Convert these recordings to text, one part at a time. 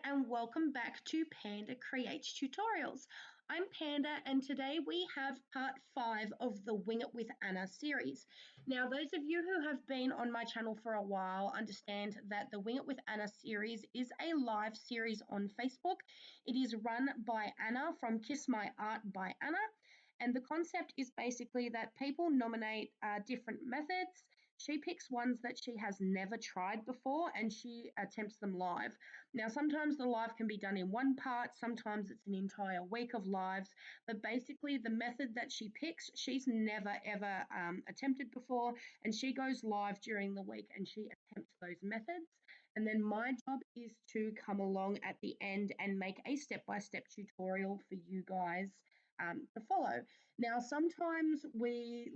and welcome back to Panda Creates Tutorials. I'm Panda and today we have part 5 of the Wing It with Anna series. Now those of you who have been on my channel for a while understand that the Wing It with Anna series is a live series on Facebook. It is run by Anna from Kiss My Art by Anna, and the concept is basically that people nominate different methods. She picks ones that she has never tried before and she attempts them live. Now, sometimes the live can be done in one part, sometimes it's an entire week of lives, but basically the method that she picks, she's never ever attempted before, and she goes live during the week and she attempts those methods. And then my job is to come along at the end and make a step-by-step tutorial for you guys to follow. Now, sometimes we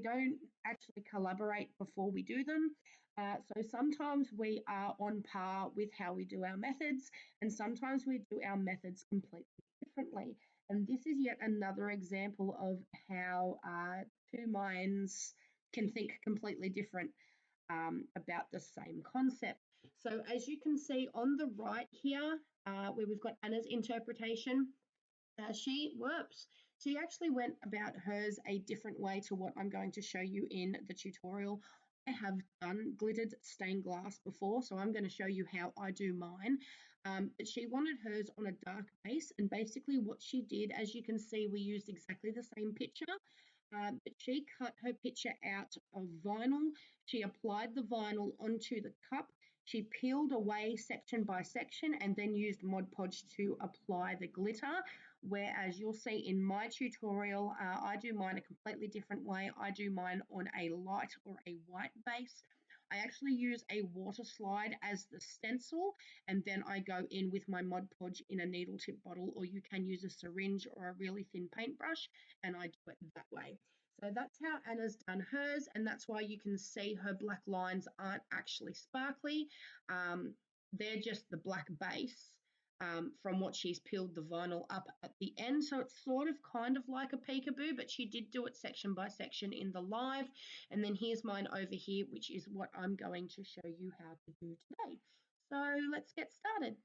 don't actually collaborate before we do them. So sometimes we are on par with how we do our methods, and sometimes we do our methods completely differently. And this is yet another example of how two minds can think completely different about the same concept. So as you can see on the right here, where we've got Anna's interpretation, she actually went about hers a different way to what I'm going to show you in the tutorial. I have done glittered stained glass before, so I'm going to show you how I do mine. But she wanted hers on a dark base, and basically what she did, as you can see, we used exactly the same picture. But she cut her picture out of vinyl. She applied the vinyl onto the cup. She peeled away section by section and then used Mod Podge to apply the glitter. Whereas you'll see in my tutorial, I do mine a completely different way. I do mine on a light or a white base. I actually use a Waterslide as the stencil, and then I go in with my Mod Podge in a needle tip bottle, or you can use a syringe or a really thin paintbrush, and I do it that way. So that's how Anna's done hers, and that's why you can see her black lines aren't actually sparkly. They're just the black base from what she's peeled the vinyl up at the end. So it's sort of kind of like a peekaboo, but she did do it section by section in the live. And then here's mine over here, which is what I'm going to show you how to do today. So let's get started.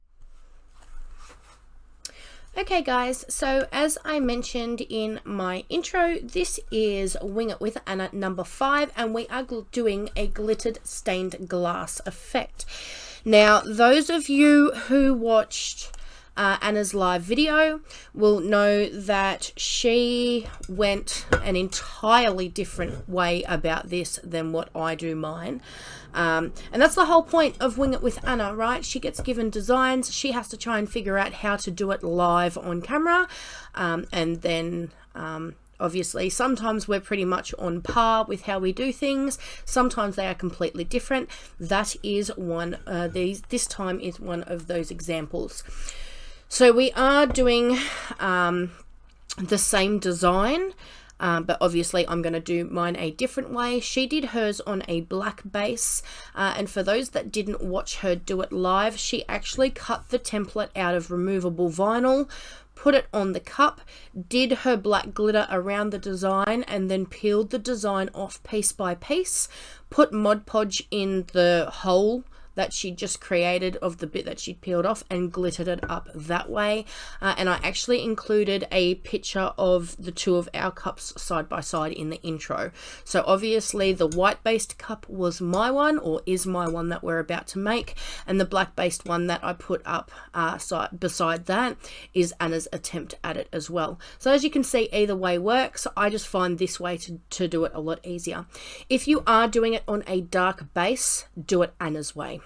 Okay guys, so as I mentioned in my intro, this is Wing It with Anna number 5, and we are doing a glittered stained glass effect. Now, those of you who watched Anna's live video will know that she went an entirely different way about this than what I do mine. And that's the whole point of Wing It with Anna, right? She gets given designs, she has to try and figure out how to do it live on camera, and then obviously sometimes we're pretty much on par with how we do things, sometimes they are completely different. That is one this time is one of those examples. So we are doing the same design, but obviously I'm going to do mine a different way. She did hers on a black base, and for those that didn't watch her do it live, she actually cut the template out of removable vinyl, put it on the cup, did her black glitter around the design, and then peeled the design off piece by piece, put Mod Podge in the hole that she just created of the bit that she peeled off, and glittered it up that way. And I actually included a picture of the two of our cups side by side in the intro. So obviously the white based cup was my one, or is my one, that we're about to make, and the black based one that I put up beside that is Anna's attempt at it as well. So as you can see, either way works. I just find this way to do it a lot easier. If you are doing it on a dark base, do it Anna's way.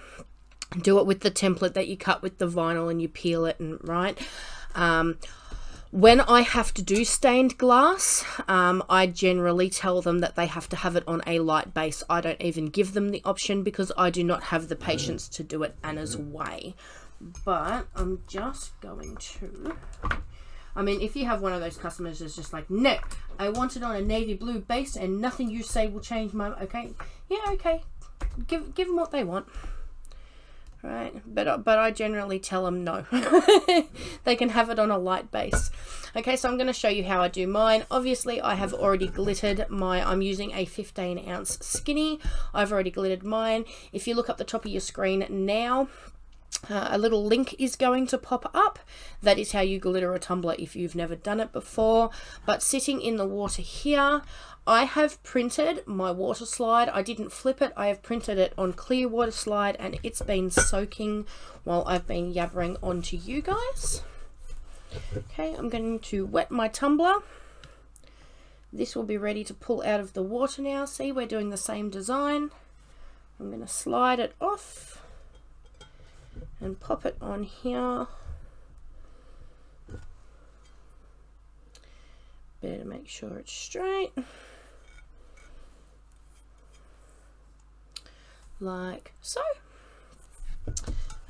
Do it with the template that you cut with the vinyl and you peel it, and right. When I have to do stained glass, I generally tell them that they have to have it on a light base. I don't even give them the option because I do not have the patience to do it Anna's way. But I'm just going to, I mean, if you have one of those customers that's just like, no, I want it on a navy blue base and nothing you say will change my, okay, yeah, okay, give them what they want. Right, but I generally tell them no. They can have it on a light base. Okay, so I'm going to show you how I do mine. Obviously, I have already glittered I'm using a 15-ounce skinny. I've already glittered mine. If you look up the top of your screen now, A little link is going to pop up. That is how you glitter a tumbler if you've never done it before. But sitting in the water here, I have printed my Waterslide. I didn't flip it. I have printed it on clear Waterslide, and it's been soaking while I've been yabbering on to you guys. Okay, I'm going to wet my tumbler. This will be ready to pull out of the water now. See, we're doing the same design. I'm going to slide it off and pop it on here. Better make sure it's straight. Like so.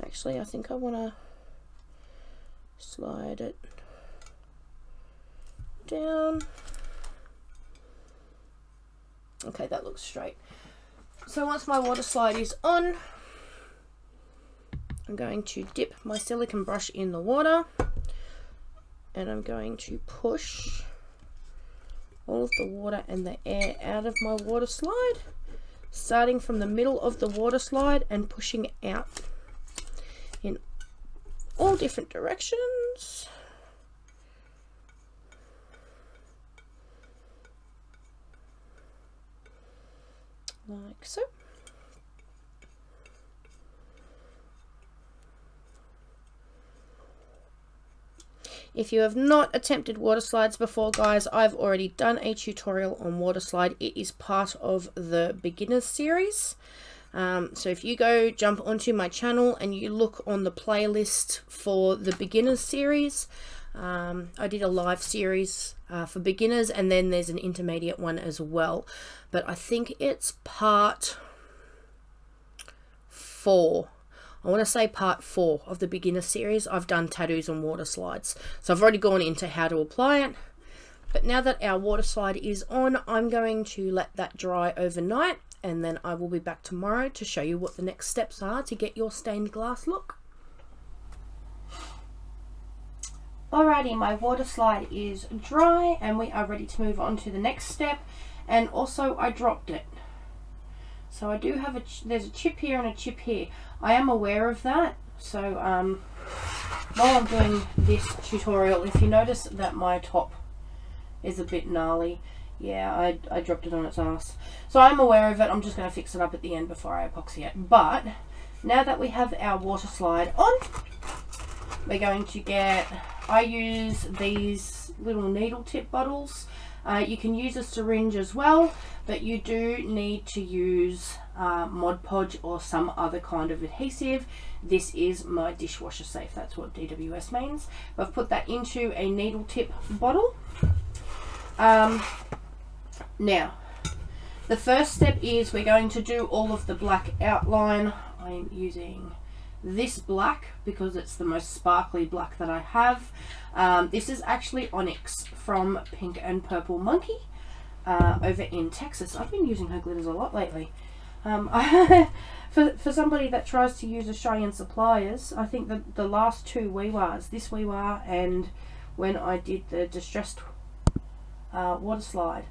Actually, I think I want to slide it down. Okay, that looks straight. So once my Waterslide is on, I'm going to dip my silicone brush in the water, and I'm going to push all of the water and the air out of my Waterslide, starting from the middle of the Waterslide and pushing out in all different directions. Like so. If you have not attempted Waterslides before, guys, I've already done a tutorial on Waterslide. It is part of the beginners series. So if you go jump onto my channel and you look on the playlist for the beginners series, I did a live series for beginners, and then there's an intermediate one as well. But I think it's part 4. I want to say part 4 of the beginner series. I've done tattoos on Waterslides. So I've already gone into how to apply it. But now that our Waterslide is on, I'm going to let that dry overnight, and then I will be back tomorrow to show you what the next steps are to get your stained glass look. Alrighty, my Waterslide is dry and we are ready to move on to the next step. And also I dropped it. So I do have there's a chip here and a chip here. I am aware of that. So while I'm doing this tutorial, if you notice that my top is a bit gnarly, yeah, I dropped it on its ass. So I'm aware of it. I'm just going to fix it up at the end before I epoxy it. But now that we have our Waterslide on, we're going to get, I use these little needle tip bottles. You can use a syringe as well, but you do need to use Mod Podge or some other kind of adhesive. This is my dishwasher safe, that's what DWS means. I've put that into a needle tip bottle. Now, the first step is we're going to do all of the black outline. I'm using this black because it's the most sparkly black that I have. This is actually Onyx from Pink and Purple Monkey over in Texas. I've been using her glitters a lot lately. For somebody that tries to use Australian suppliers, I think that the last 2 WIWAs, this WIWA and when I did the distressed Waterslide,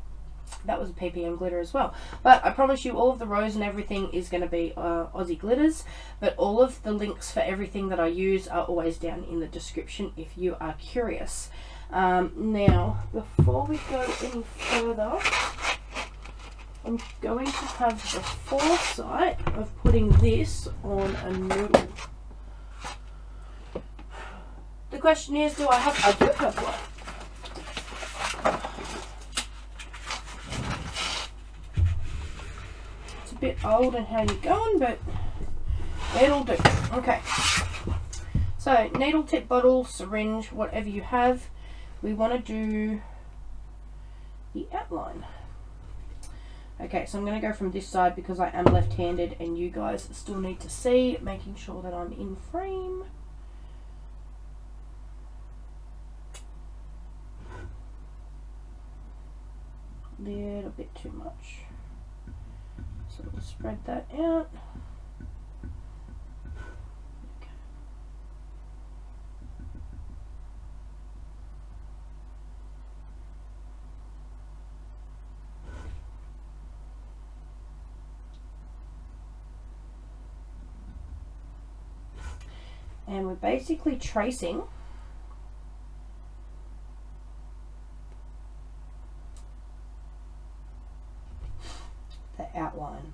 that was a ppm glitter as well. But I promise you all of the rose and everything is going to be Aussie glitters, but all of the links for everything that I use are always down in the description if you are curious. Now, before we go any further, I'm going to have the foresight of putting this on a noodle. The question is, do I have, I do have one. A bit old and how you're going, but it'll do. Okay, so needle tip bottle, syringe, whatever you have, we want to do the outline. Okay, so I'm going to go from this side because I am left-handed and you guys still need to see, making sure that I'm in frame. Little bit too much. So we'll spread that out. Okay. and we're basically tracing the outline.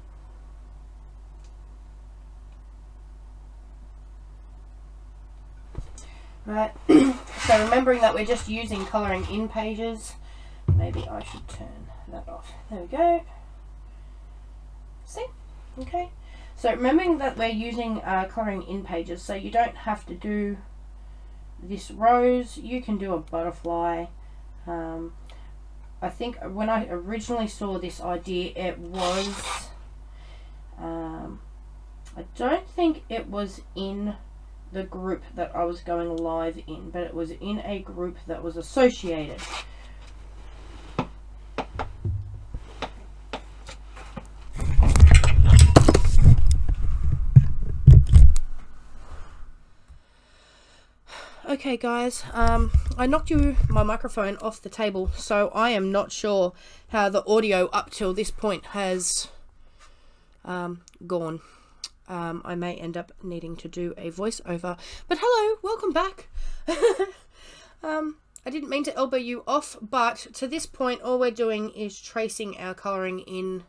Right, so remembering that we're just using colouring in pages, maybe I should turn that off. There we go. See? Okay. So remembering that we're using colouring in pages, so you don't have to do this rose, you can do a butterfly. I think when I originally saw this idea, it was, I don't think it was in the group that I was going live in, but it was in a group that was associated. Okay guys, I knocked my microphone off the table, so I am not sure how the audio up till this point has gone. I may end up needing to do a voiceover, but hello, welcome back. I didn't mean to elbow you off, but to this point all we're doing is tracing our colouring in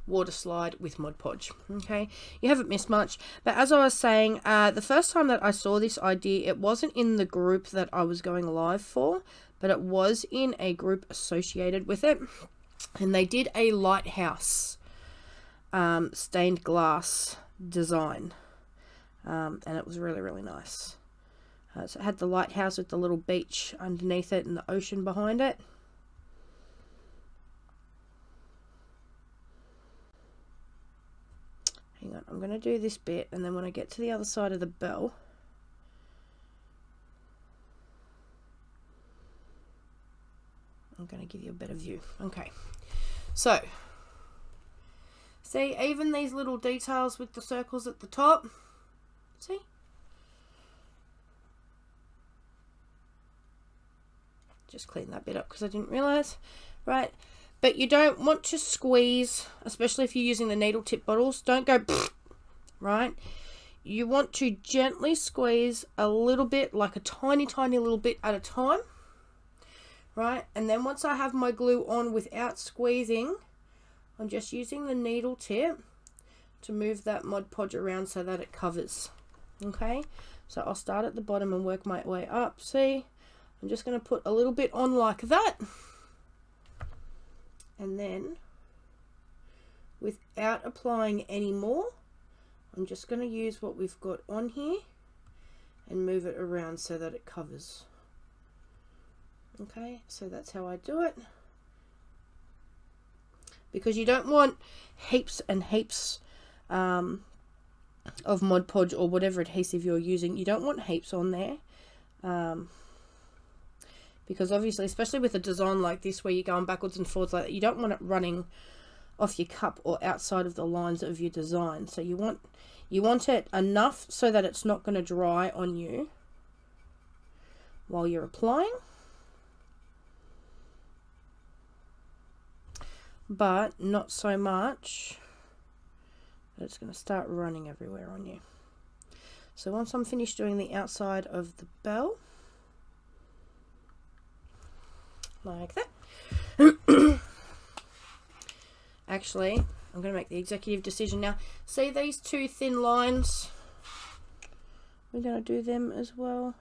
Waterslide with Mod Podge. Okay, you haven't missed much, but as I was saying, the first time that I saw this idea, it wasn't in the group that I was going live for, but it was in a group associated with it, and they did a lighthouse stained glass design, and it was really, really nice. So it had the lighthouse with the little beach underneath it and the ocean behind it. Hang on, I'm going to do this bit, and then when I get to the other side of the bell, I'm going to give you a better view. Okay, so see, even these little details with the circles at the top, see? Just clean that bit up because I didn't realise. Right, but you don't want to squeeze, especially if you're using the needle tip bottles. Don't go, right? You want to gently squeeze a little bit, like a tiny, tiny little bit at a time, right? And then once I have my glue on without squeezing, I'm just using the needle tip to move that Mod Podge around so that it covers. Okay, so I'll start at the bottom and work my way up. See, I'm just going to put a little bit on like that. And then, without applying any more, I'm just going to use what we've got on here and move it around so that it covers. Okay, so that's how I do it. Because you don't want heaps and heaps of Mod Podge or whatever adhesive you're using. You don't want heaps on there. Because obviously, especially with a design like this where you're going backwards and forwards like that, you don't want it running off your cup or outside of the lines of your design. So you want it enough so that it's not going to dry on you while you're applying, but not so much that it's going to start running everywhere on you. So once I'm finished doing the outside of the bell, like that. Actually, I'm going to make the executive decision now. See these two thin lines? We're going to do them as well.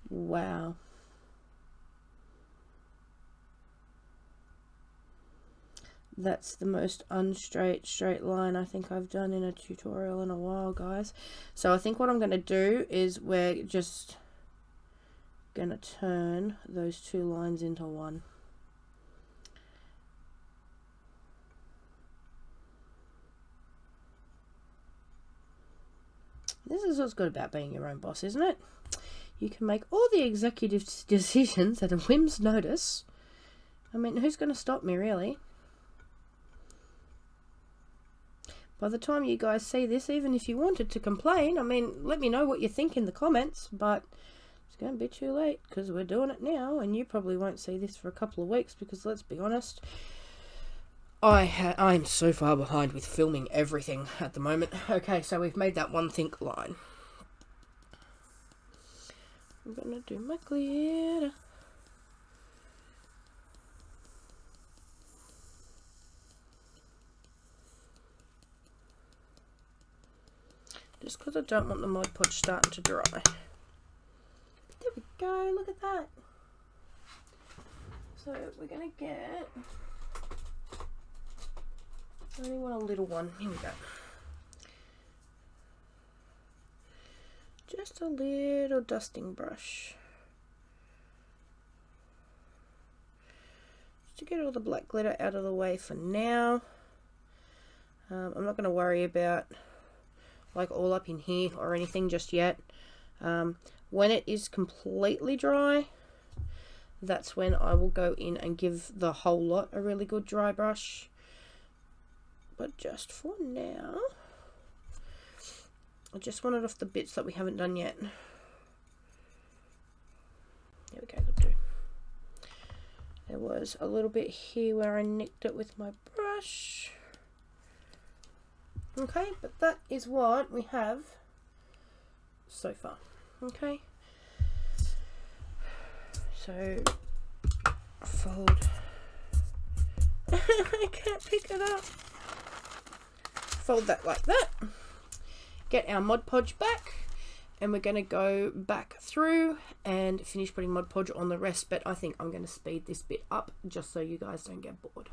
Wow. That's the most straight line I think I've done in a tutorial in a while, guys. So I think what I'm going to do is we're just going to turn those two lines into one. This is what's good about being your own boss, isn't it? You can make all the executive decisions at a whim's notice. I mean, who's going to stop me, really? by the time you guys see this, even if you wanted to complain, I mean, let me know what you think in the comments, but it's going to be too late because we're doing it now, and you probably won't see this for a couple of weeks because, let's be honest, I'm so far behind with filming everything at the moment. Okay, so we've made that one think line. I'm going to do my glitter. Just because I don't want the Mod Podge starting to dry. There we go, look at that. So we're going to get... I only want a little one. Here we go. Just a little dusting brush. Just to get all the black glitter out of the way for now. I'm not going to worry about like all up in here or anything just yet. When it is completely dry, that's when I will go in and give the whole lot a really good dry brush. But just for now, I just want it off the bits that we haven't done yet. There we go, that'll do. There was a little bit here where I nicked it with my brush. Okay, but that is what we have so far. Okay, so fold. I can't pick it up. Fold that like that. Get our Mod Podge back, and we're going to go back through and finish putting Mod Podge on the rest, but I think I'm going to speed this bit up just so you guys don't get bored.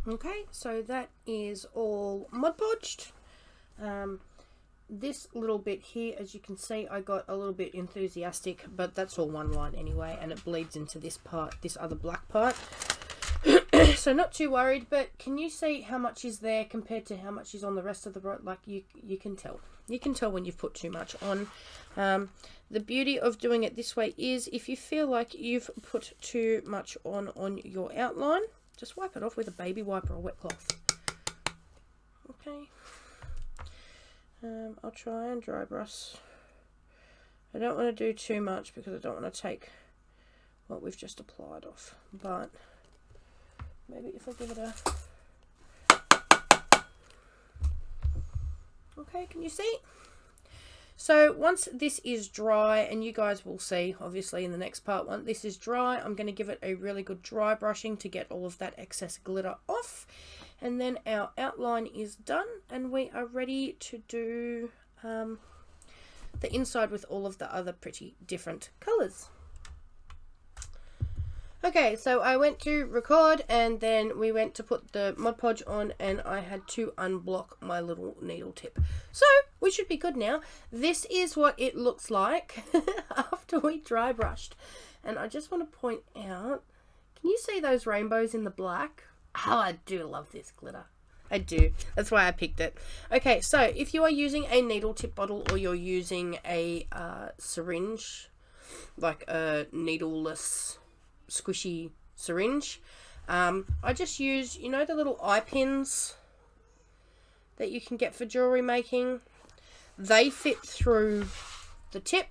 Okay, so that is all Mod Podged. This little bit here, as you can see, I got a little bit enthusiastic, but that's all one line anyway, and it bleeds into this part, this other black part. So not too worried, but can you see how much is there compared to how much is on the rest of the road? Like you can tell. You can tell when you've put too much on. The beauty of doing it this way is if you feel like you've put too much on your outline, just wipe it off with a baby wipe or a wet cloth. Okay. I'll try and dry brush. I don't want to do too much because I don't want to take what we've just applied off. But maybe if I give it a... Okay, can you see? So once this is dry, and you guys will see obviously in the next part, once this is dry, I'm going to give it a really good dry brushing to get all of that excess glitter off. And then our outline is done and we are ready to do the inside with all of the other pretty different colours. Okay, so I went to record and then we went to put the Mod Podge on and I had to unblock my little needle tip. So we should be good now. This is what it looks like after we dry brushed. And I just want to point out, can you see those rainbows in the black? Oh, I do love this glitter. I do. That's why I picked it. Okay, so if you are using a needle tip bottle or you're using a syringe, like a needleless squishy syringe, I just use, you know, the little eye pins that you can get for jewelry making. They fit through the tip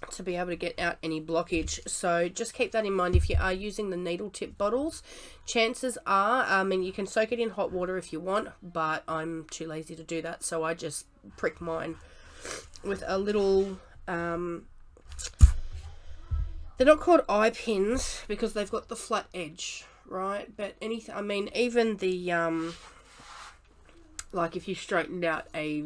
to be able to get out any blockage. So just keep that in mind if you are using the needle tip bottles. Chances are, I mean, you can soak it in hot water if you want, but I'm too lazy to do that, so I just prick mine with a little they're not called eye pins because they've got the flat edge, right? But anything, I mean, even the like if you straightened out a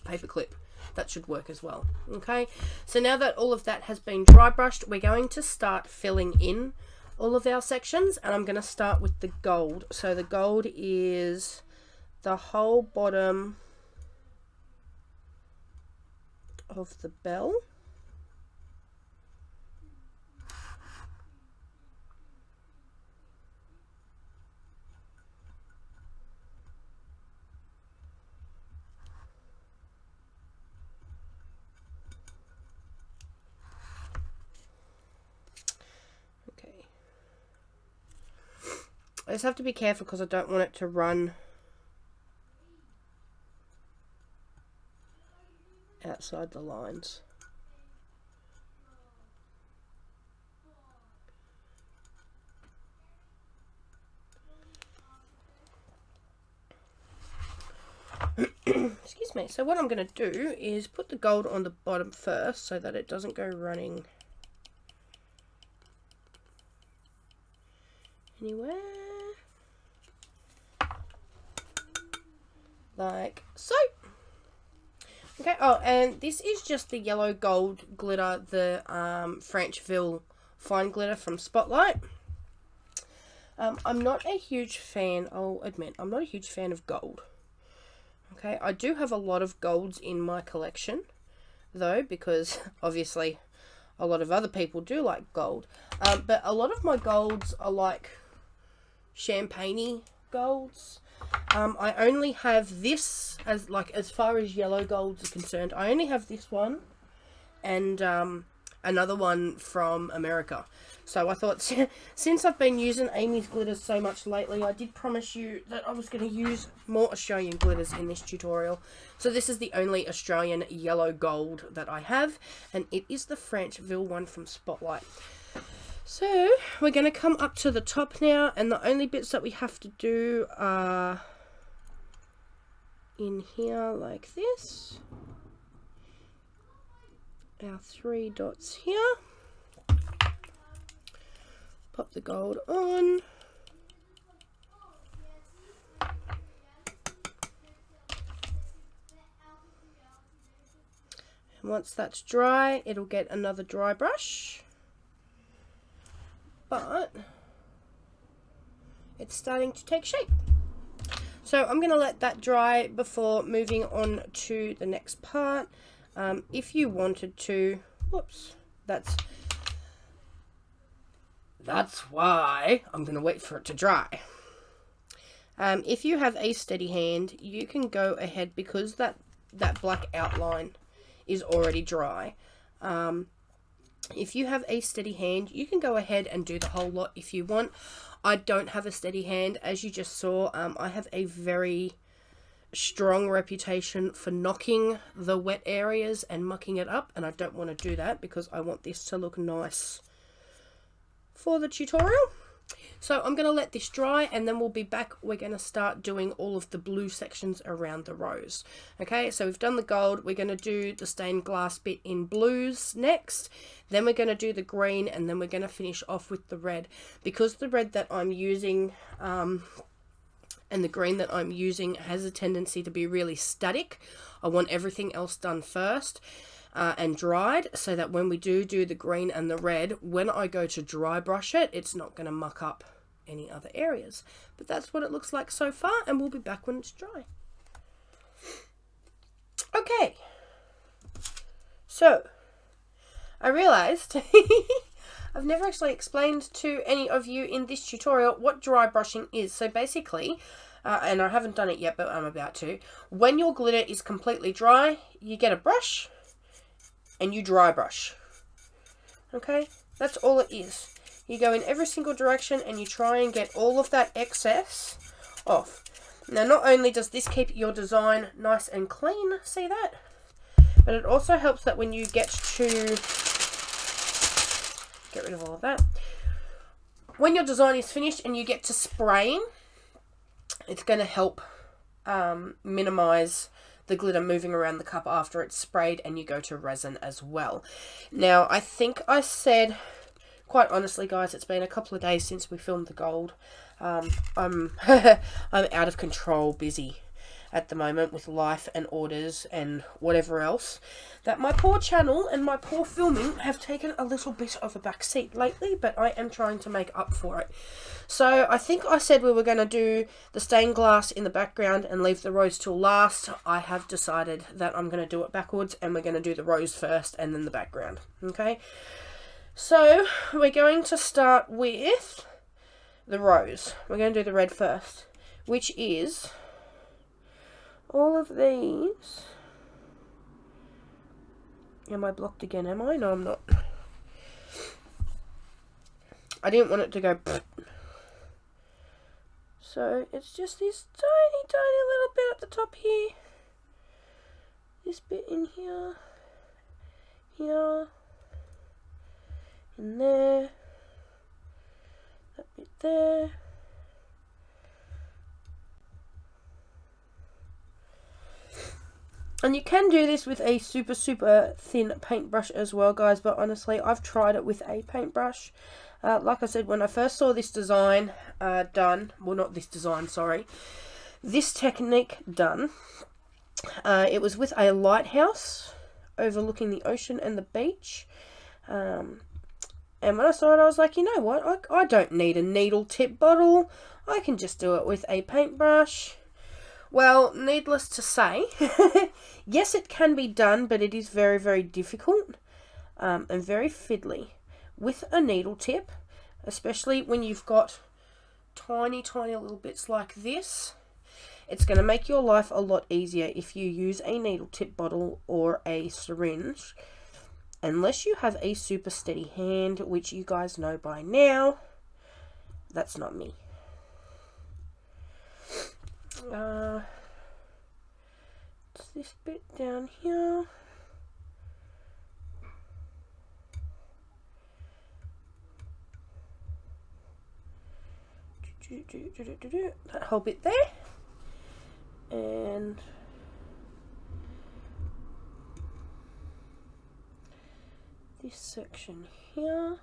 paper clip, that should work as well. Okay, so now that all of that has been dry brushed, we're going to start filling in all of our sections, and I'm going to start with the gold. So the gold is the whole bottom of the bell. I just have to be careful because I don't want it to run outside the lines. Excuse me. So what I'm going to do is put the gold on the bottom first so that it doesn't go running anywhere. Like so. Okay, oh, and this is just the yellow gold glitter, the Francheville Fine glitter from Spotlight. I'm not a huge fan, I'll admit, I'm not a huge fan of gold. Okay, I do have a lot of golds in my collection, though, because obviously a lot of other people do like gold. But a lot of my golds are like champagne-y golds. I only have this, as far as yellow golds are concerned, I only have this one and another one from America. So I thought, since I've been using Amy's glitters so much lately, I did promise you that I was going to use more Australian glitters in this tutorial. So this is the only Australian yellow gold that I have, and it is the Francheville one from Spotlight. So we're going to come up to the top now, and the only bits that we have to do are in here like this. Our 3 dots here. Pop the gold on. And once that's dry, it'll get another dry brush. But it's starting to take shape. So I'm going to let that dry before moving on to the next part. If you wanted to, whoops, that's why I'm going to wait for it to dry. If you have a steady hand, you can go ahead, because that black outline is already dry. If you have a steady hand, you can go ahead and do the whole lot if you want. I don't have a steady hand, as you just saw. I have a very strong reputation for knocking the wet areas and mucking it up, and I don't want to do that because I want this to look nice for the tutorial. So I'm going to let this dry, and then we'll be back. We're going to start doing all of the blue sections around the rose. Okay, so we've done the gold. We're going to do the stained glass bit in blues next. Then we're going to do the green, and then we're going to finish off with the red. Because the red that I'm using and the green that I'm using has a tendency to be really static, I want everything else done first and dried, so that when we do the green and the red, when I go to dry brush it, it's not going to muck up any other areas. But that's what it looks like so far, and we'll be back when it's dry. Okay, so I realized I've never actually explained to any of you in this tutorial what dry brushing is. So basically, and I haven't done it yet, but I'm about to, when your glitter is completely dry, you get a brush and you dry brush. Okay, that's all it is. You go in every single direction and you try and get all of that excess off. Now, not only does this keep your design nice and clean, see that, but it also helps that when you get to get rid of all of that, when your design is finished and you get to spraying, it's going to help minimize the glitter moving around the cup after it's sprayed, and you go to resin as well. Now, I think I said, quite honestly, guys, it's been a couple of days since we filmed the gold. I'm I'm out of control busy at the moment with life and orders and whatever else, that my poor channel and my poor filming have taken a little bit of a back seat lately, but I am trying to make up for it. So I think I said we were going to do the stained glass in the background and leave the rose till last. I have decided that I'm going to do it backwards, and we're going to do the rose first and then the background. Okay, so we're going to start with the rose. We're going to do the red first, which is all of these. Am I blocked again? Am I? No, I'm not. I didn't want it to go. So it's just this tiny, tiny little bit at the top here. This bit in here. Here. In there. That bit there. And you can do this with a super, super thin paintbrush as well, guys. But honestly, I've tried it with a paintbrush. Like I said, when I first saw this design done, well, not this design, sorry, this technique done, it was with a lighthouse overlooking the ocean and the beach. And when I saw it, I was like, you know what? I don't need a needle tip bottle. I can just do it with a paintbrush. Well, needless to say, yes, it can be done, but it is very, very difficult and very fiddly with a needle tip, especially when you've got tiny, tiny little bits like this. It's going to make your life a lot easier if you use a needle tip bottle or a syringe, unless you have a super steady hand, which you guys know by now. That's not me. It's this bit down here. That whole bit there. And this section here.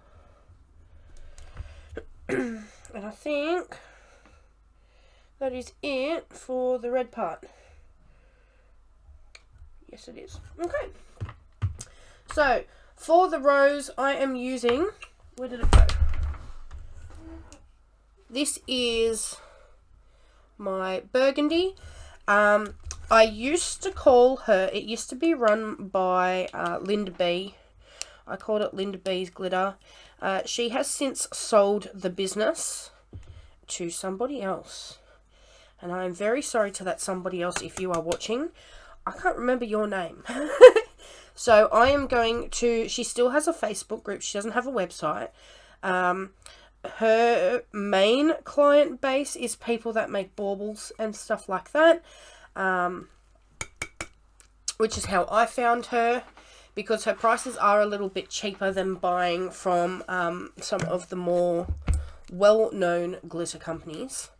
And I think that is it for the red part. Yes, it is. Okay. So, for the rose, I am using... Where did it go? this is my Burgundy. I used to call her, it used to be run by Linda B. I called it Linda B's Glitter. She has since sold the business to somebody else. And I am very sorry to that somebody else if you are watching. I can't remember your name. So I am going to, she still has a Facebook group. She doesn't have a website. Her main client base is people that make baubles and stuff like that. Which is how I found her, because her prices are a little bit cheaper than buying from some of the more well-known glitter companies.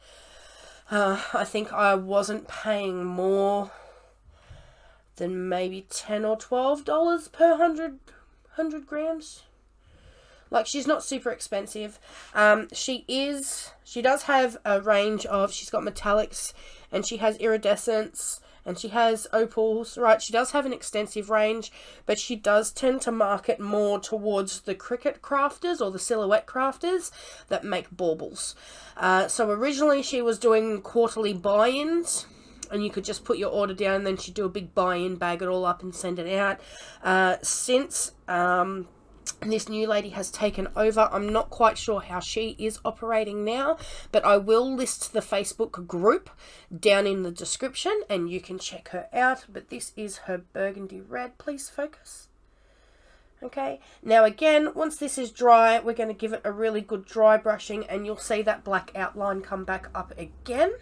I think I wasn't paying more than maybe $10 or $12 per 100 grams. Like, she's not super expensive. She does have a range of, she's got metallics, and she has iridescence, and she has opals, right? She does have an extensive range, but she does tend to market more towards the cricket crafters or the silhouette crafters that make baubles. So originally she was doing quarterly buy-ins, and you could just put your order down, and then she'd do a big buy-in, bag it all up, and send it out. Since this new lady has taken over, I'm not quite sure how she is operating now, but I will list the Facebook group down in the description, and you can check her out. But this is her Burgundy Red. Please focus. Okay, now again, once this is dry, we're going to give it a really good dry brushing, and you'll see that black outline come back up again.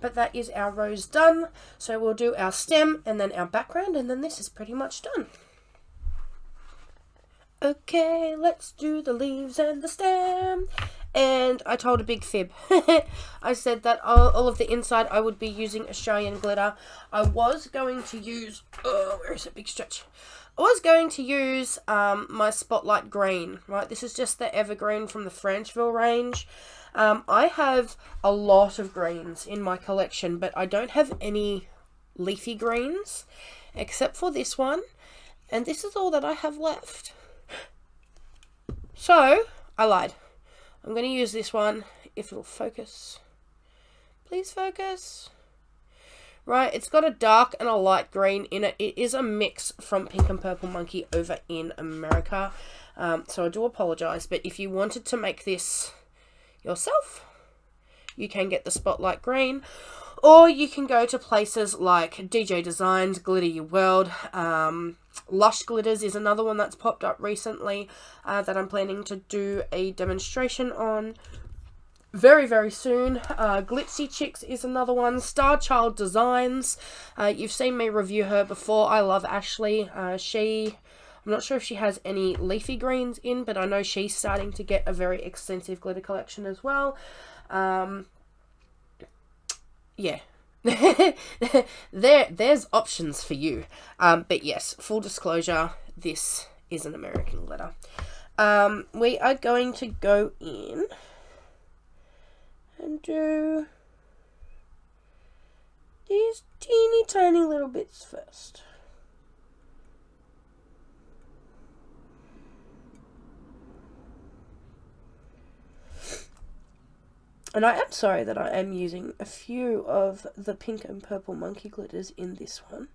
But that is our rose done. So we'll do our stem and then our background, and then this is pretty much done. Okay, let's do the leaves and the stem. And I told a big fib. I said that all of the inside I would be using Australian glitter. I was going to use, where is it? Big stretch. I was going to use my Spotlight Green, right? This is just the Evergreen from the Francheville range. I have a lot of greens in my collection, but I don't have any leafy greens except for this one. And this is all that I have left. So, I lied. I'm going to use this one, if it'll focus. Please focus. Right, it's got a dark and a light green in it. It is a mix from Pink and Purple Monkey over in America. So I do apologise, but if you wanted to make this yourself, you can get the Spotlight Green. Or you can go to places like DJ Designs, Glitter Your World. Lush Glitters is another one that's popped up recently that I'm planning to do a demonstration on very, very soon. Glitzy Chicks is another one. Star Child Designs. You've seen me review her before. I love Ashley. I'm not sure if she has any leafy greens in, but I know she's starting to get a very extensive glitter collection as well. Yeah. There's options for you. But yes, full disclosure, this is an American glitter. We are going to go in and do these teeny tiny little bits first. And I am sorry that I am using a few of the Pink and Purple Monkey glitters in this one.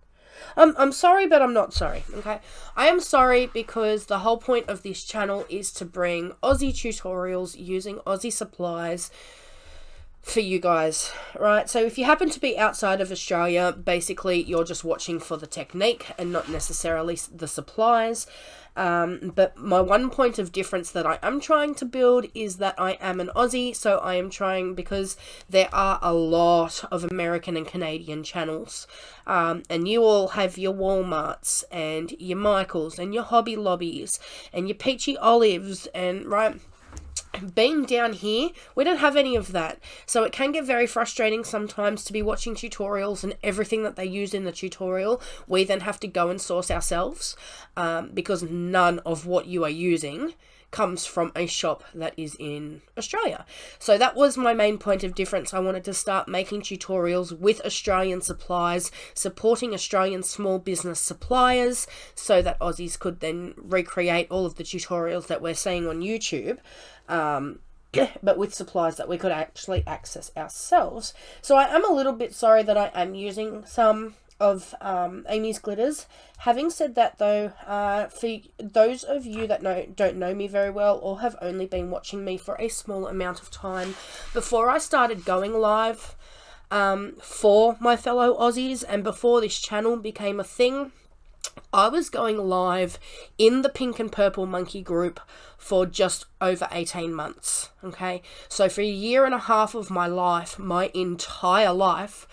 I'm sorry, but I'm not sorry, okay? I am sorry because the whole point of this channel is to bring Aussie tutorials using Aussie supplies for you guys, right? So if you happen to be outside of Australia, basically you're just watching for the technique and not necessarily the supplies. But my one point of difference that I am trying to build is that I am an Aussie, so I am trying, because there are a lot of American and Canadian channels, and you all have your Walmarts and your Michaels and your Hobby Lobbies and your Peachy Olives, and right, being down here, we don't have any of that. So it can get very frustrating sometimes to be watching tutorials and everything that they use in the tutorial, we then have to go and source ourselves, because none of what you are using comes from a shop that is in Australia. So that was my main point of difference. I wanted to start making tutorials with Australian supplies, supporting Australian small business suppliers, so that Aussies could then recreate all of the tutorials that we're seeing on YouTube. but with supplies that we could actually access ourselves. So I am a little bit sorry that I am using some of Amy's glitters. Having said that though, for those of you that don't know me very well or have only been watching me for a small amount of time, before I started going live for my fellow Aussies and before this channel became a thing, I was going live in the Pink and Purple Monkey group for just over 18 months, okay? So for a year and a half of my life, my entire life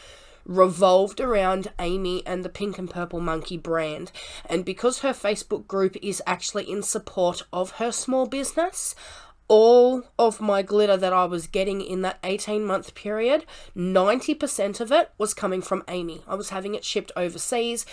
revolved around Amy and the Pink and Purple Monkey brand. And because her Facebook group is actually in support of her small business, all of my glitter that I was getting in that 18-month period, 90% of it was coming from Amy. I was having it shipped overseas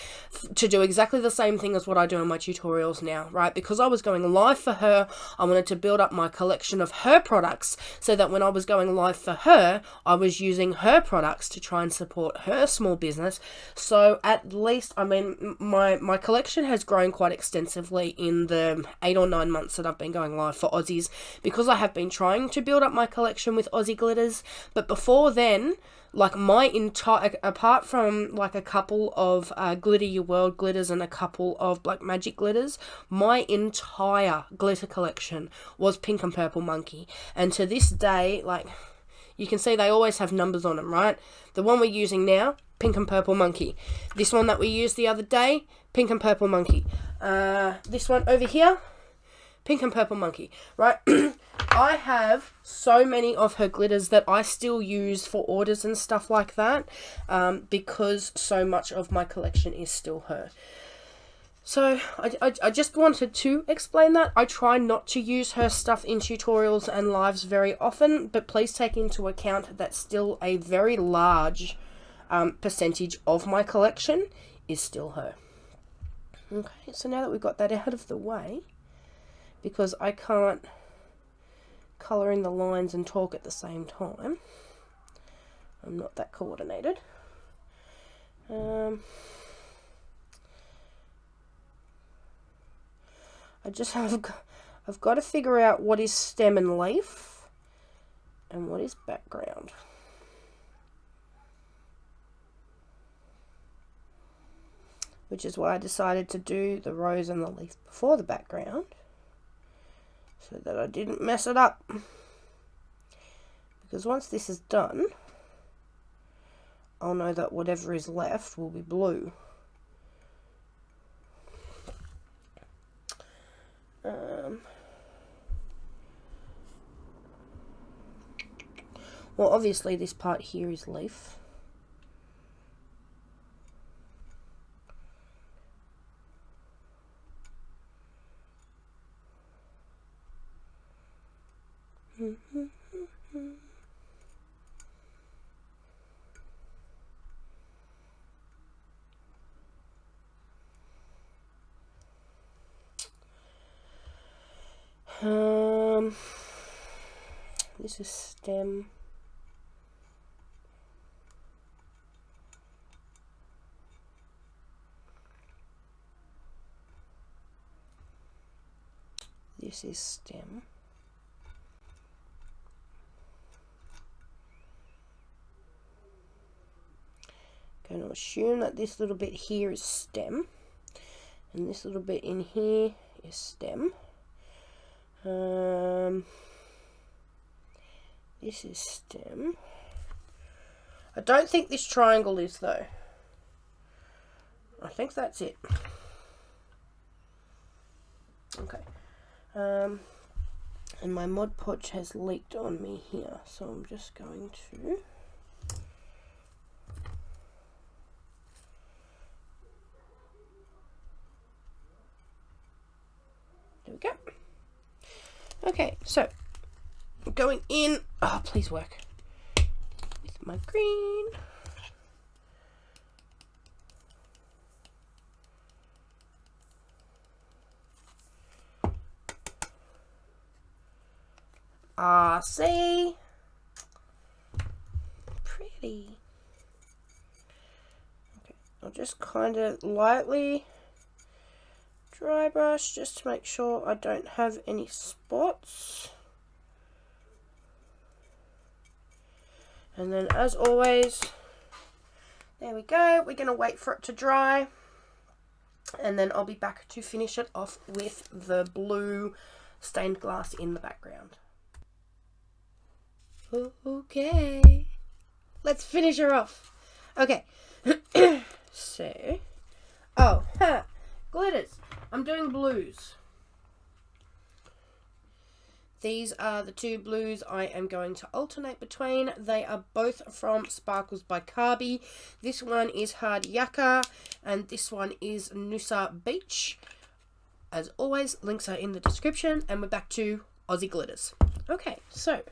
to do exactly the same thing as what I do in my tutorials now, right? Because I was going live for her, I wanted to build up my collection of her products so that when I was going live for her, I was using her products to try and support her small business. So at least, I mean, my collection has grown quite extensively in the 8 or 9 months that I've been going live for Aussies, because I have been trying to build up my collection with Aussie glitters. But before then, like my entire, apart from like a couple of Glitter Your World glitters and a couple of Black Magic glitters, my entire glitter collection was Pink and Purple Monkey. And to this day, like, you can see they always have numbers on them, right? The one we're using now, Pink and Purple Monkey. This one that we used the other day, Pink and Purple Monkey. This one over here, Pink and Purple Monkey, right? I have so many of her glitters that I still use for orders and stuff like that, because so much of my collection is still her. So I just wanted to explain that. I try not to use her stuff in tutorials and lives very often, but please take into account that still a very large percentage of my collection is still her. Okay, so now that we've got that out of the way, because I can't colour in the lines and talk at the same time, I'm not that coordinated. I've got to figure out what is stem and leaf and what is background. Which is why I decided to do the rose and the leaf before the background, so that I didn't mess it up. Because once this is done, I'll know that whatever is left will be blue. Well, obviously this part here is leaf. This is stem. This is stem. Going to assume that this little bit here is stem, and this little bit in here is stem. This is stem. I don't think this triangle is though. I think that's it. Okay. And my Mod Podge has leaked on me here, so I'm just going to there we go. Okay, so going in, oh please work, with my green. Ah, see? Pretty. Okay, I'll just kind of lightly dry brush just to make sure I don't have any spots. And then as always, there we go. We're going to wait for it to dry. And then I'll be back to finish it off with the blue stained glass in the background. Okay. Let's finish her off. Okay. So. Oh. Glitters. I'm doing blues. These are the two blues I am going to alternate between. They are both from Sparkles by Carrbee. This one is Hard Yakka, and this one is Noosa Beach. As always, links are in the description, and we're back to Aussie glitters. Okay, so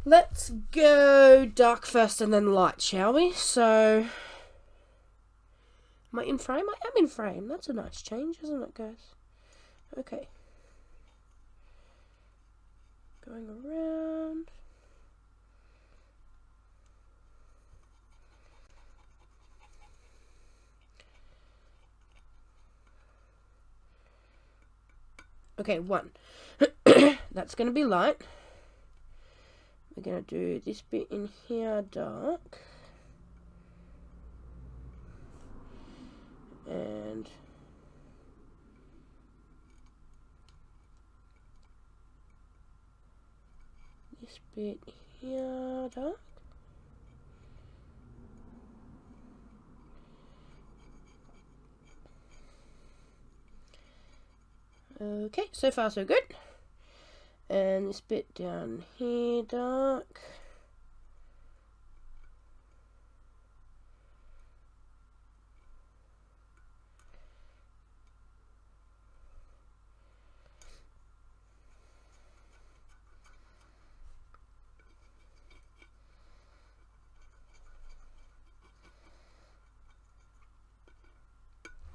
let's go dark first and then light, shall we? So, am I in frame? I am in frame. That's a nice change, isn't it, guys? Okay. Going around. Okay, one. That's going to be light. We're going to do this bit in here dark. And this bit here dark. Okay, so far so good. And this bit down here dark.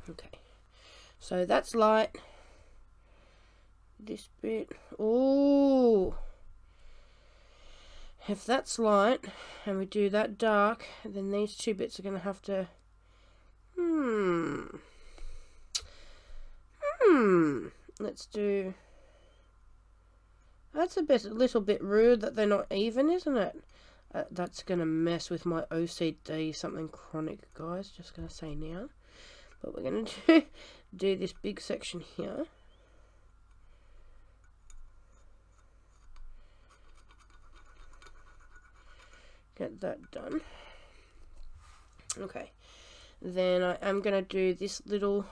Okay, so that's light. This bit, oh, if that's light and we do that dark, then these two bits are going to have to, let's do, that's a little bit rude that they're not even, isn't it? That's going to mess with my OCD, something chronic, guys, just going to say now. But we're going to do this big section here. Get that done. Okay. Then I am going to do this little...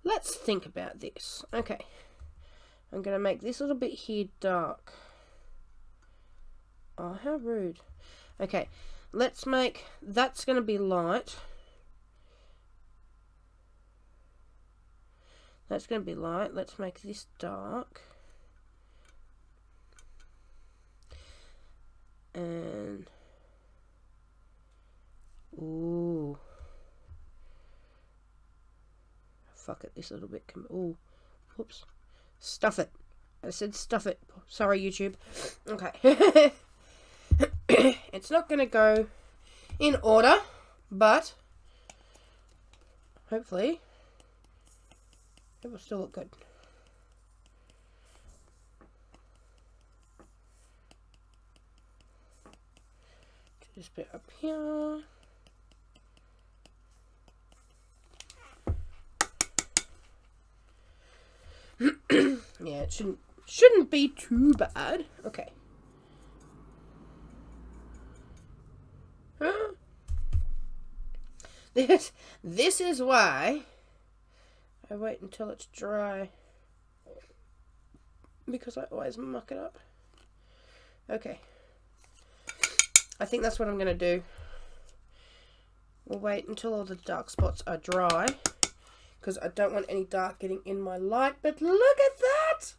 Let's think about this. Okay. I'm going to make this little bit here dark. Oh, how rude. Okay, let's make, that's going to be light. That's going to be light. Let's make this dark. And, ooh. Fuck it, this little bit can, ooh. Whoops. Stuff it. I said stuff it. Sorry, YouTube. Okay. It's not going to go in order, but hopefully it will still look good. Do this bit up here. Yeah, it shouldn't be too bad. Okay. This is why I wait until it's dry, because I always muck it up. Okay, I think that's what I'm gonna do. We'll wait until all the dark spots are dry, because I don't want any dark getting in my light. But look at that!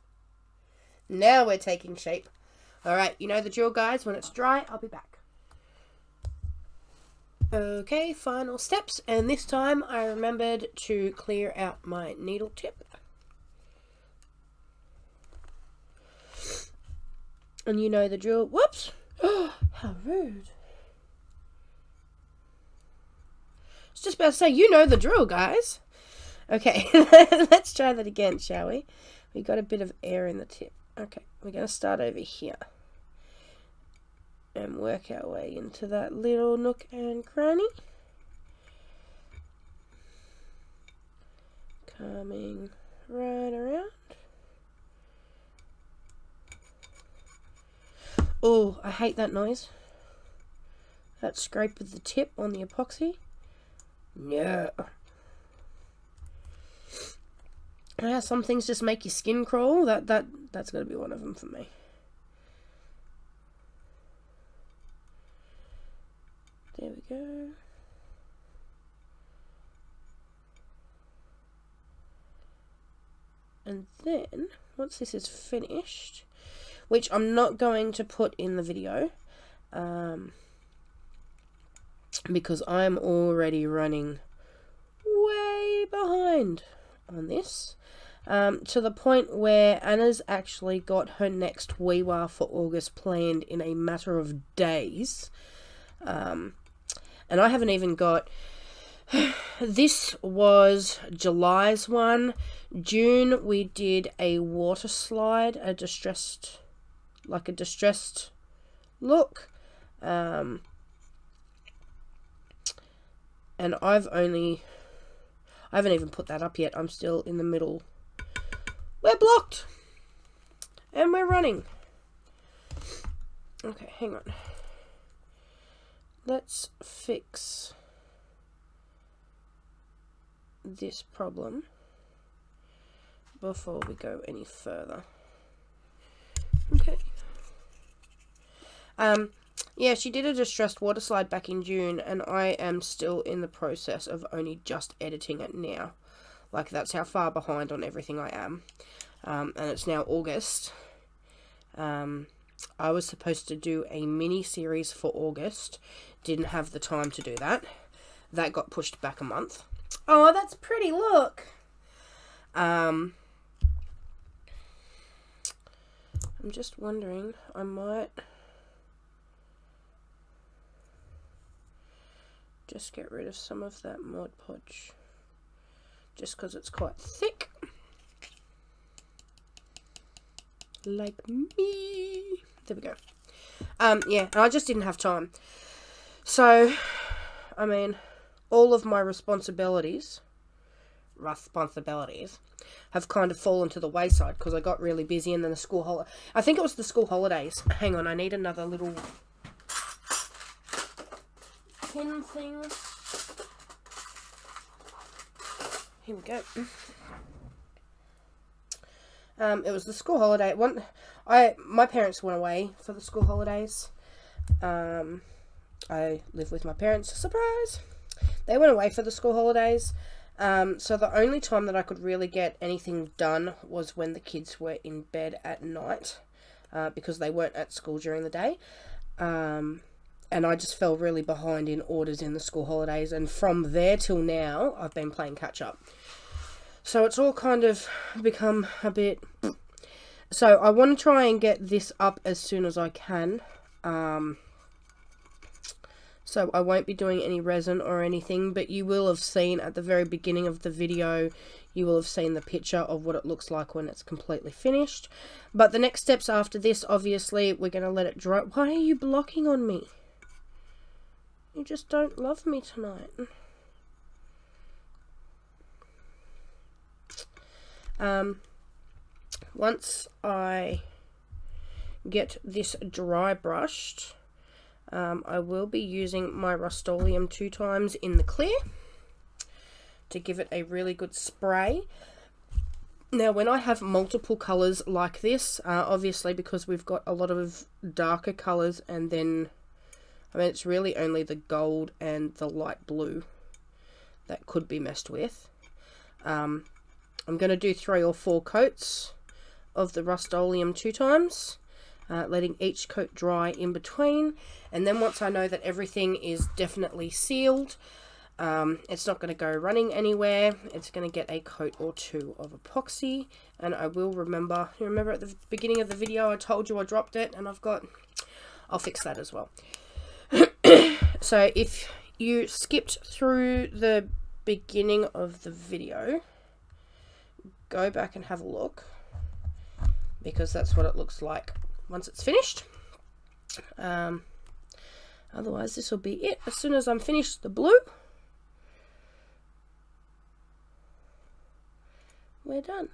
Now we're taking shape. Alright, you know the drill, guys. When it's dry, I'll be back. Okay, final steps, and this time I remembered to clear out my needle tip. And you know the drill. Whoops! Oh, how rude. I was just about to say, you know the drill, guys. Okay, let's try that again, shall we? We got a bit of air in the tip. Okay, we're going to start over here and work our way into that little nook and cranny. Coming right around. Oh, I hate that noise. That scrape with the tip on the epoxy. No. Yeah, some things just make your skin crawl. That's got to be one of them for me. There we go. And then, once this is finished, which I'm not going to put in the video, because I'm already running way behind on this, to the point where Anna's actually got her next WIWA for August planned in a matter of days, and I haven't even got... This was July's one. June we did a Waterslide, a distressed look, and I haven't even put that up yet. I'm still in the middle. We're blocked and we're running. Okay, hang on. Let's fix this problem before we go any further. Okay. Yeah, she did a distressed Waterslide back in June, and I am still in the process of only just editing it now. Like, that's how far behind on everything I am. And it's now August. I was supposed to do a mini-series for August. Didn't have the time to do that. That got pushed back a month. Oh, that's pretty, look! I'm just wondering, I might just get rid of some of that Mod Podge, just because it's quite thick, like me. There we go. Yeah, and I just didn't have time. So, I mean, all of my responsibilities have kind of fallen to the wayside because I got really busy, and then the school holiday. I think it was the school holidays. Hang on, I need another little pin thing. Here we go. It was the school holiday. My parents went away for the school holidays. I live with my parents. Surprise! They went away for the school holidays. So the only time that I could really get anything done was when the kids were in bed at night, because they weren't at school during the day. And I just fell really behind in orders in the school holidays, and from there till now, I've been playing catch up. So it's all kind of become a bit... So I want to try and get this up as soon as I can. So I won't be doing any resin or anything, but you will have seen at the very beginning of the video, you will have seen the picture of what it looks like when it's completely finished. But the next steps after this, obviously, we're going to let it dry. Why are you blocking on me? You just don't love me tonight. Once I get this dry brushed, I will be using my Rust-Oleum 2 times in the clear to give it a really good spray. Now, when I have multiple colours like this, obviously because we've got a lot of darker colours, and then, I mean, it's really only the gold and the light blue that could be messed with. I'm going to do 3 or 4 coats of the Rust-Oleum 2 times. Letting each coat dry in between, and then once I know that everything is definitely sealed, it's not going to go running anywhere, it's going to get a coat or 2 of epoxy, and I will remember at the beginning of the video I told you I dropped it, and I'll fix that as well. So if you skipped through the beginning of the video, go back and have a look, because that's what it looks like once it's finished. Otherwise this will be it. As soon as I'm finished the blue, we're done.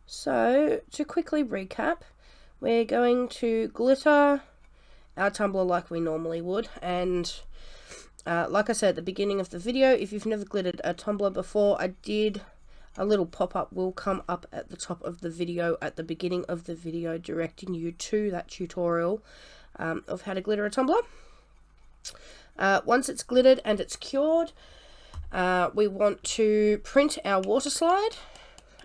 So to quickly recap, we're going to glitter our tumbler like we normally would, and like I said at the beginning of the video, if you've never glittered a tumbler before, a little pop-up will come up at the top of the video at the beginning of the video directing you to that tutorial of how to glitter a tumbler. Once it's glittered and it's cured, we want to print our Waterslide.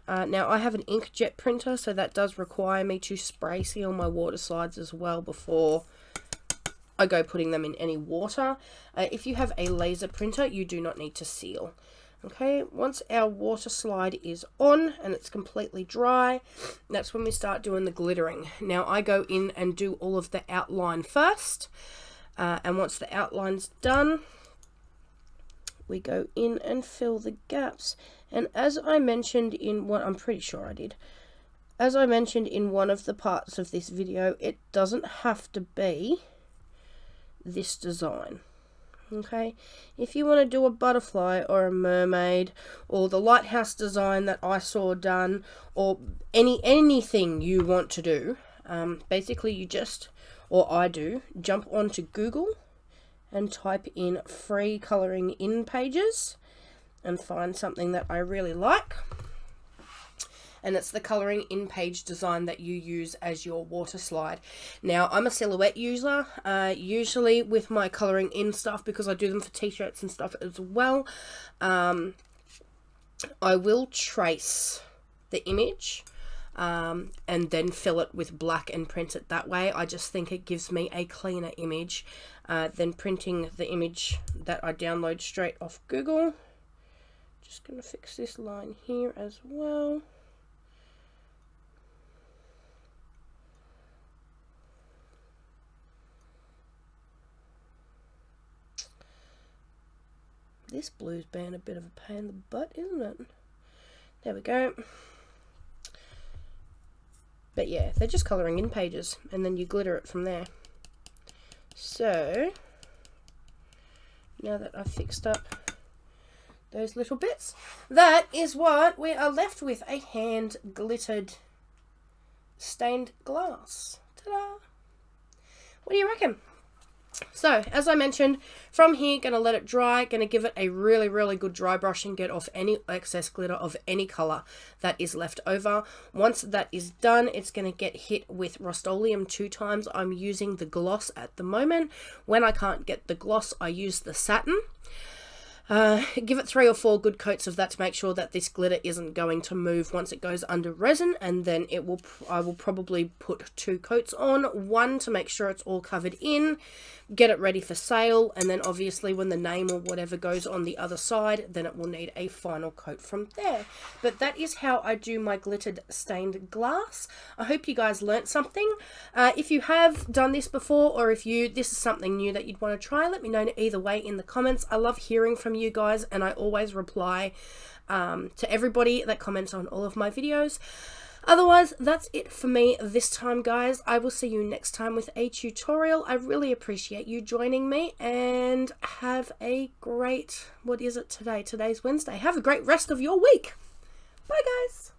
Now I have an inkjet printer, so that does require me to spray seal my water slides as well before I go putting them in any water. If you have a laser printer, you do not need to seal. Okay, once our water slide is on and it's completely dry, that's when we start doing the glittering. Now I go in and do all of the outline first, and once the outline's done, we go in and fill the gaps. And as I mentioned in what I'm pretty sure I did, as I mentioned in one of the parts of this video, it doesn't have to be this design. Okay, if you want to do a butterfly or a mermaid or the lighthouse design that I saw done, or anything you want to do, basically you just, or I do, jump onto Google and type in free colouring in pages and find something that I really like, and it's the colouring in page design that you use as your water slide. Now I'm a silhouette user, usually with my colouring in stuff, because I do them for t-shirts and stuff as well. I will trace the image and then fill it with black and print it that way. I just think it gives me a cleaner image than printing the image that I download straight off Google. Just going to fix this line here as well. This blue's been a bit of a pain in the butt, isn't it? There we go. But yeah, they're just colouring in pages, and then you glitter it from there. So now that I've fixed up those little bits, that is what we are left with, a hand glittered stained glass. Ta-da! What do you reckon? So, as I mentioned, from here, going to let it dry, going to give it a really, really good dry brush and get off any excess glitter of any colour that is left over. Once that is done, it's going to get hit with Rust-Oleum 2 times. I'm using the gloss at the moment. When I can't get the gloss, I use the satin. Give it 3 or 4 good coats of that to make sure that this glitter isn't going to move once it goes under resin, and then I will probably put 2 coats on, one to make sure it's all covered in, get it ready for sale, and then obviously when the name or whatever goes on the other side, then it will need a final coat from there. But that is how I do my glittered stained glass. I hope you guys learnt something. If you have done this before, or if this is something new that you'd want to try, let me know either way in the comments. I love hearing from you guys, and I always reply to everybody that comments on all of my videos. Otherwise, that's it for me this time, guys. I will see you next time with a tutorial. I really appreciate you joining me, and have a great, what is it today? Today's Wednesday. Have a great rest of your week. Bye, guys.